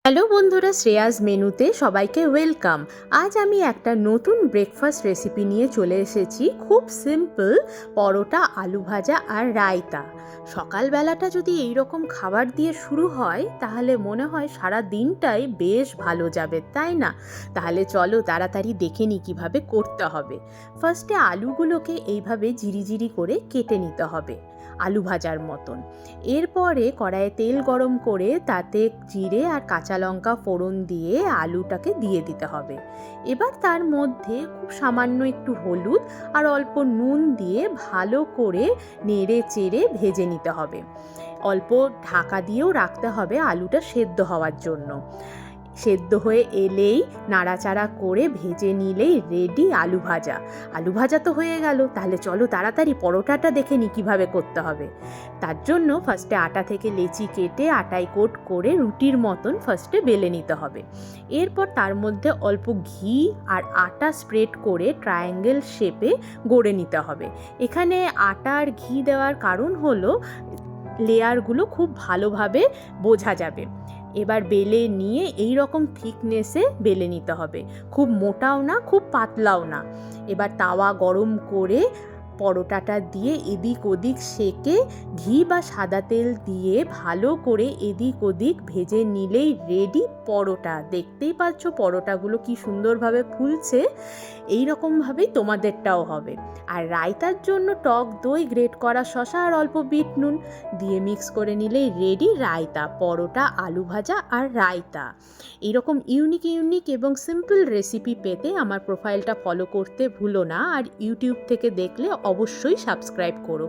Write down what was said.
Hello বন্ধুরা, শ্রেয়াস মেনুতে সবাইকে ওয়েলকাম। আজ আমি একটা নতুন ব্রেকফাস্ট রেসিপি নিয়ে চলে এসেছি। খুব সিম্পল, পরোটা, আলু ভাজা আর রায়তা। সকালবেলাটা যদি এই রকম খাবার দিয়ে শুরু হয় তাহলে মনে হয় সারা দিনটাই বেশ ভালো যাবে, তাই না? তাহলে চলো তাড়াতাড়ি দেখে নিই কীভাবে করতে হবে। ফার্স্টে আলুগুলোকে এইভাবে জিরি করে কেটে নিতে হবে, আলু ভাজার মতন। এরপরে কড়াইয়ে তেল গরম করে তাতে জিরে আর কাঁচা লঙ্কা ফোড়ন দিয়ে আলুটাকে দিয়ে দিতে হবে। এবার তার মধ্যে খুব সামান্য একটু হলুদ আর অল্প নুন দিয়ে ভালো করে নেড়ে চেড়ে ভেজে নিতে হবে। অল্প ঢাকা দিয়েও রাখতে হবে আলুটা সেদ্ধ হওয়ার জন্য। সেদ্ধ হয়ে এলেই নাড়াচাড়া করে ভেজে নিলেই রেডি আলু ভাজা। আলু ভাজা তো হয়ে গেল, তাহলে চলো তাড়াতাড়ি পরোটাটা দেখে নিই কীভাবে করতে হবে। তার জন্য ফার্স্টে আটা থেকে লেচি কেটে আটায় কোট করে রুটির মতন ফার্স্টে বেলে নিতে হবে। এরপর তার মধ্যে অল্প ঘি আর আটা স্প্রেড করে ট্রায়াঙ্গেল শেপে গড়ে নিতে হবে। এখানে আটা আর ঘি দেওয়ার কারণ হলো লেয়ারগুলো খুব ভালোভাবে বোঝা যাবে। এবার বেলে নিয়ে এই রকম থিকনেসে বেলে নিতে হবে, খুব মোটাও না খুব পাতলাও না। এবার তাওয়া গরম করে পরোটাটা দিয়ে এদিক ওদিক সেঁকে ঘি বা সাদা তেল দিয়ে ভালো করে এদিক ওদিক ভেজে নিলেই রেডি পরোটা। দেখতেই পাচ্ছ পরোটাগুলো কি সুন্দরভাবে ফুলছে। এই রকমভাবেই তোমাদেরটাও হবে। আর রায়তার জন্য টক দই, গ্রেট করা শসা আর অল্প বিট নুন দিয়ে মিক্স করে নিলেই রেডি রায়তা। পরোটা, আলু ভাজা আর রায়তা। এইরকম ইউনিক এবং সিম্পল রেসিপি পেতে আমার প্রোফাইলটা ফলো করতে ভুলো না, আর ইউটিউব থেকে দেখলে অবশ্যই সাবস্ক্রাইব করো।